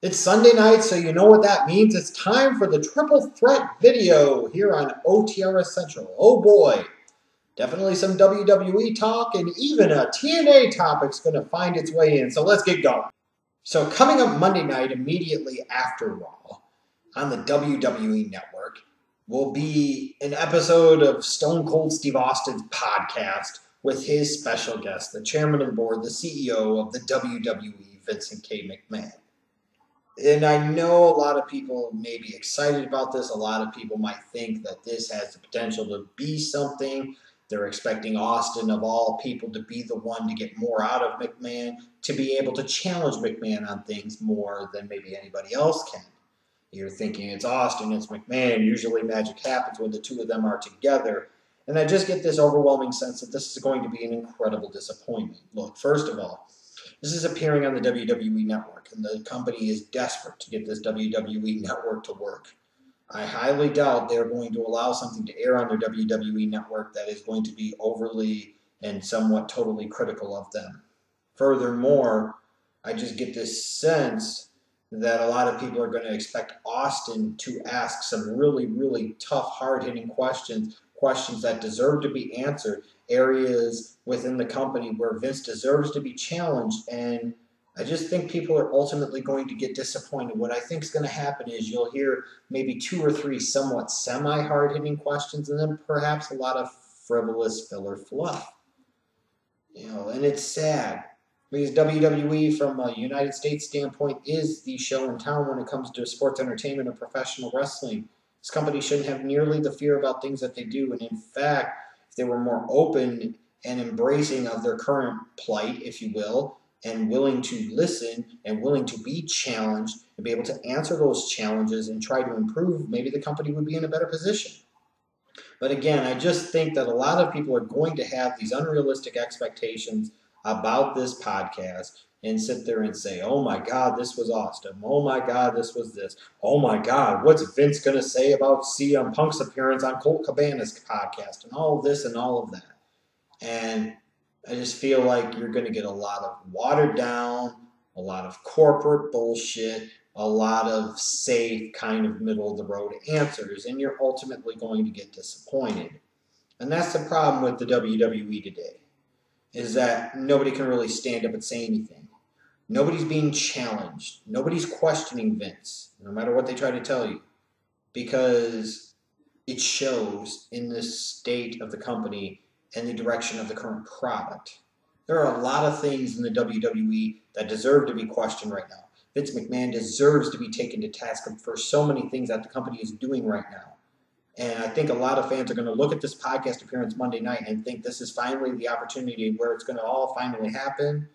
It's Sunday night, so you know what that means. It's time for the Triple Threat video here on OTRS Central. Oh boy, definitely some WWE talk and even a TNA topic's going to find its way in, so let's get going. So coming up Monday night, immediately after Raw, on the WWE Network, will be an episode of Stone Cold Steve Austin's podcast with his special guest, the chairman of the board, the CEO of the WWE, Vincent K. McMahon. And I know a lot of people may be excited about this. A lot of people might think that this has the potential to be something. They're expecting Austin, of all people, to be the one to get more out of McMahon, to be able to challenge McMahon on things more than maybe anybody else can. You're thinking it's Austin, it's McMahon. Usually magic happens when the two of them are together. And I just get this overwhelming sense that this is going to be an incredible disappointment. Look, first of all, this is appearing on the WWE Network, and the company is desperate to get this WWE Network to work. I highly doubt they're going to allow something to air on their WWE Network that is going to be overly and somewhat totally critical of them. Furthermore, I just get this sense that a lot of people are going to expect Austin to ask some really, really tough, hard-hitting questions that deserve to be answered, areas within the company where Vince deserves to be challenged, and I just think people are ultimately going to get disappointed. What I think is going to happen is you'll hear maybe 2 or 3 somewhat semi-hard-hitting questions, and then perhaps a lot of frivolous filler fluff. And it's sad, because WWE, from a United States standpoint, is the show in town when it comes to sports entertainment and professional wrestling. This company shouldn't have nearly the fear about things that they do, and in fact, if they were more open and embracing of their current plight, if you will, and willing to listen and willing to be challenged and be able to answer those challenges and try to improve, maybe the company would be in a better position. But again, I just think that a lot of people are going to have these unrealistic expectations about this podcast and sit there and say, oh my God, this was Austin. Oh my God, this was this. Oh my God, what's Vince going to say about CM Punk's appearance on Colt Cabana's podcast and all of this and all of that. And I just feel like you're going to get a lot of watered down, a lot of corporate bullshit, a lot of safe kind of middle of the road answers, and you're ultimately going to get disappointed. And that's the problem with the WWE today, is that nobody can really stand up and say anything. Nobody's being challenged. Nobody's questioning Vince, no matter what they try to tell you, because it shows in the state of the company and the direction of the current product. There are a lot of things in the WWE that deserve to be questioned right now. Vince McMahon deserves to be taken to task for so many things that the company is doing right now. And I think a lot of fans are going to look at this podcast appearance Monday night and think this is finally the opportunity where it's going to all finally happen.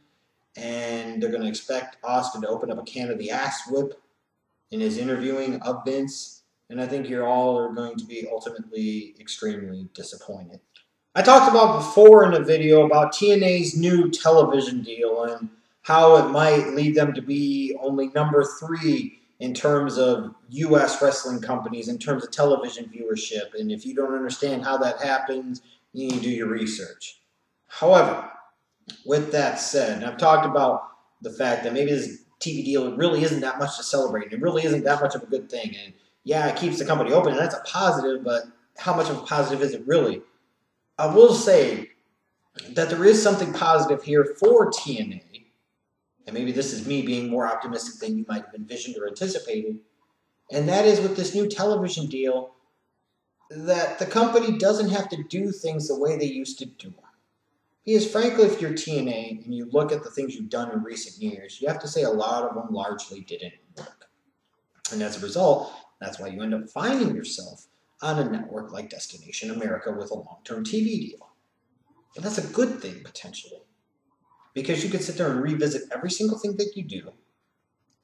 And they're going to expect Austin to open up a can of the ass whip in his interviewing of Vince. And I think you all are going to be ultimately extremely disappointed. I talked about before in a video about TNA's new television deal and how it might lead them to be only number 3 in terms of U.S. wrestling companies, in terms of television viewership. And if you don't understand how that happens, you need to do your research. However, with that said, I've talked about the fact that maybe this TV deal really isn't that much to celebrate. It really isn't that much of a good thing. And yeah, it keeps the company open, and that's a positive, but how much of a positive is it really? I will say that there is something positive here for TNA, and maybe this is me being more optimistic than you might have envisioned or anticipated, and that is with this new television deal that the company doesn't have to do things the way they used to do them. Because frankly, if you're TNA and you look at the things you've done in recent years, you have to say a lot of them largely didn't work. And as a result, that's why you end up finding yourself on a network like Destination America with a long-term TV deal. But that's a good thing, potentially, because you can sit there and revisit every single thing that you do.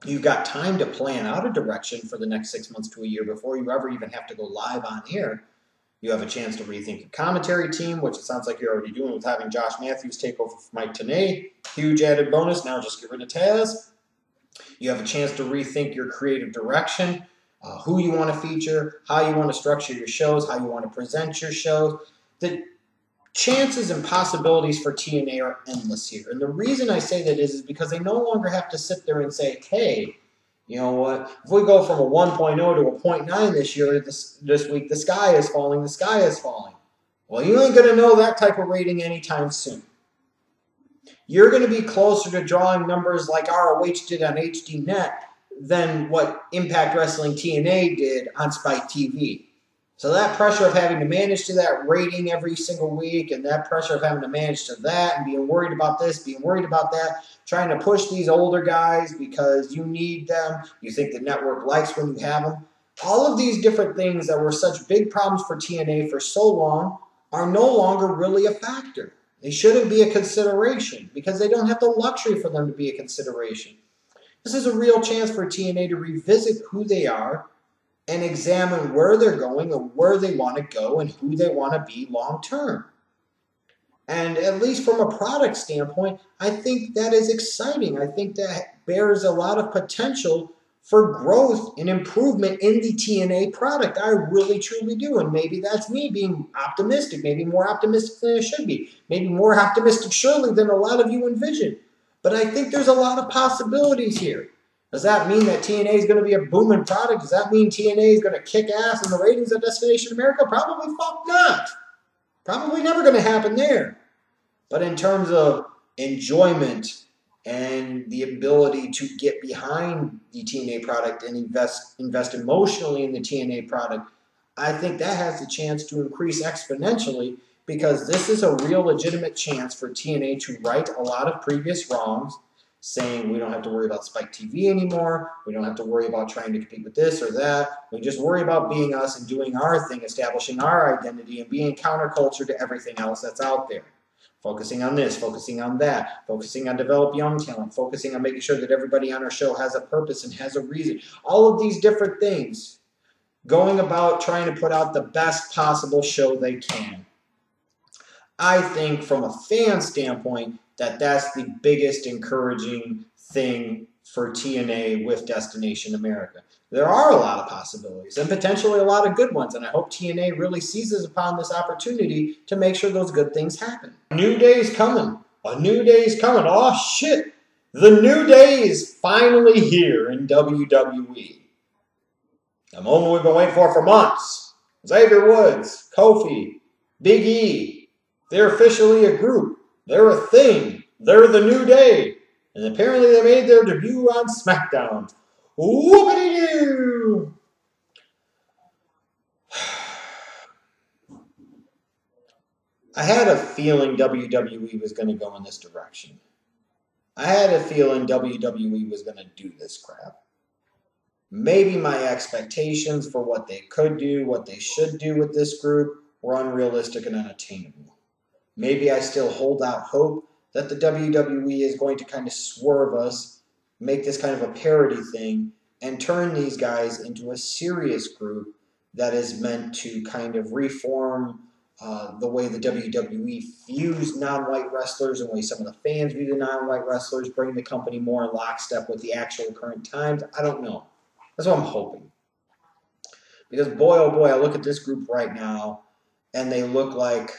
You've got time to plan out a direction for the next 6 months to a year before you ever even have to go live on air. You have a chance to rethink your commentary team, which it sounds like you're already doing with having Josh Matthews take over for Mike Tenay. Huge added bonus. Now just get rid of Taz. You have a chance to rethink your creative direction, who you want to feature, how you want to structure your shows, how you want to present your shows. The chances and possibilities for TNA are endless here. And the reason I say that is because they no longer have to sit there and say, hey, You know what? If we go from a 1.0 to a 0.9 this year, this week, the sky is falling, the sky is falling. Well, you ain't going to know that type of rating anytime soon. You're going to be closer to drawing numbers like ROH did on HDNet than what Impact Wrestling TNA did on Spike TV. So that pressure of having to manage to that rating every single week, and that pressure of having to manage to that and being worried about this, being worried about that, trying to push these older guys because you need them, you think the network likes when you have them. All of these different things that were such big problems for TNA for so long are no longer really a factor. They shouldn't be a consideration because they don't have the luxury for them to be a consideration. This is a real chance for TNA to revisit who they are and examine where they're going and where they want to go and who they want to be long term. And at least from a product standpoint, I think that is exciting. I think that bears a lot of potential for growth and improvement in the TNA product. I really, truly do. And maybe that's me being optimistic, maybe more optimistic than I should be, maybe more optimistic surely than a lot of you envision. But I think there's a lot of possibilities here. Does that mean that TNA is going to be a booming product? Does that mean TNA is going to kick ass in the ratings of Destination America? Probably fuck not. Probably never going to happen there. But in terms of enjoyment and the ability to get behind the TNA product and invest emotionally in the TNA product, I think that has the chance to increase exponentially because this is a real legitimate chance for TNA to right a lot of previous wrongs, saying we don't have to worry about Spike TV anymore, we don't have to worry about trying to compete with this or that, we just worry about being us and doing our thing, establishing our identity and being counterculture to everything else that's out there. Focusing on this, focusing on that, focusing on develop young talent, focusing on making sure that everybody on our show has a purpose and has a reason. All of these different things, going about trying to put out the best possible show they can. I think from a fan standpoint that that's the biggest encouraging thing for TNA with Destination America. There are a lot of possibilities and potentially a lot of good ones, and I hope TNA really seizes upon this opportunity to make sure those good things happen. A new day's coming. A new day's coming. Oh, shit. The new day is finally here in WWE. A moment we've been waiting for months. Xavier Woods, Kofi, Big E. They're officially a group. They're a thing. They're the New Day. And apparently they made their debut on SmackDown. Whoopity-doo! I had a feeling WWE was going to go in this direction. I had a feeling WWE was going to do this crap. Maybe my expectations for what they could do, what they should do with this group were unrealistic and unattainable. Maybe I still hold out hope that the WWE is going to kind of swerve us, make this kind of a parody thing, and turn these guys into a serious group that is meant to kind of reform the way the WWE views non-white wrestlers and the way some of the fans view the non-white wrestlers, bring the company more in lockstep with the actual current times. I don't know. That's what I'm hoping. Because boy, oh boy, I look at this group right now, and they look like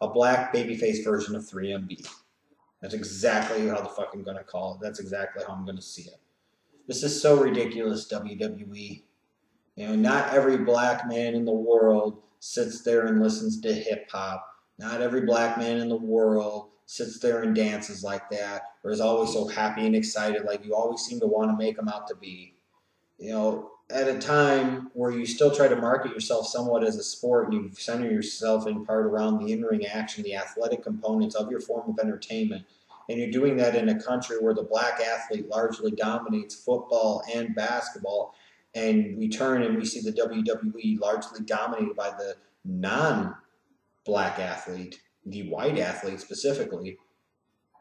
a black babyface version of 3MB. That's exactly how the fuck I'm going to call it. That's exactly how I'm going to see it. This is so ridiculous, WWE. You know, not every black man in the world sits there and listens to hip-hop. Not every black man in the world sits there and dances like that, or is always so happy and excited like you always seem to want to make them out to be. You know, at a time where you still try to market yourself somewhat as a sport and you center yourself in part around the in-ring action, the athletic components of your form of entertainment, and you're doing that in a country where the black athlete largely dominates football and basketball, and we turn and we see the WWE largely dominated by the non-black athlete, the white athlete specifically,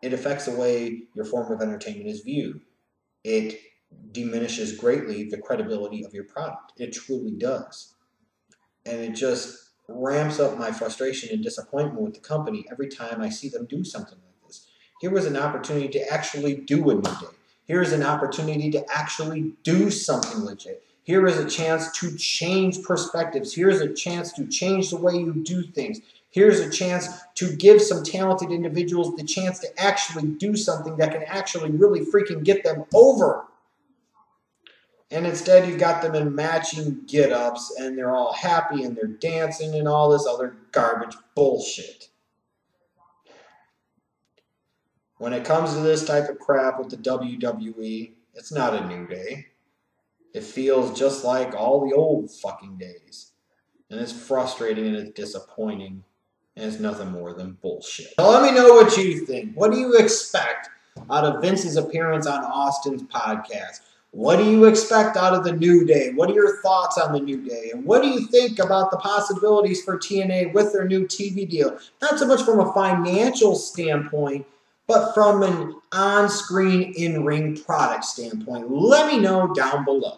it affects the way your form of entertainment is viewed. It diminishes greatly the credibility of your product. It truly does. And it just ramps up my frustration and disappointment with the company every time I see them do something like this. Here was an opportunity to actually do a new day. Here is an opportunity to actually do something legit. Here is a chance to change perspectives. Here is a chance to change the way you do things. Here's a chance to give some talented individuals the chance to actually do something that can actually really freaking get them over. And instead you've got them in matching get-ups and they're all happy and they're dancing and all this other garbage bullshit. When it comes to this type of crap with the WWE, it's not a new day. It feels just like all the old fucking days. And it's frustrating and it's disappointing. And it's nothing more than bullshit. Now let me know what you think. What do you expect out of Vince's appearance on Austin's podcast? What do you expect out of the New Day? What are your thoughts on the New Day? And what do you think about the possibilities for TNA with their new TV deal? Not so much from a financial standpoint, but from an on-screen, in-ring product standpoint. Let me know down below.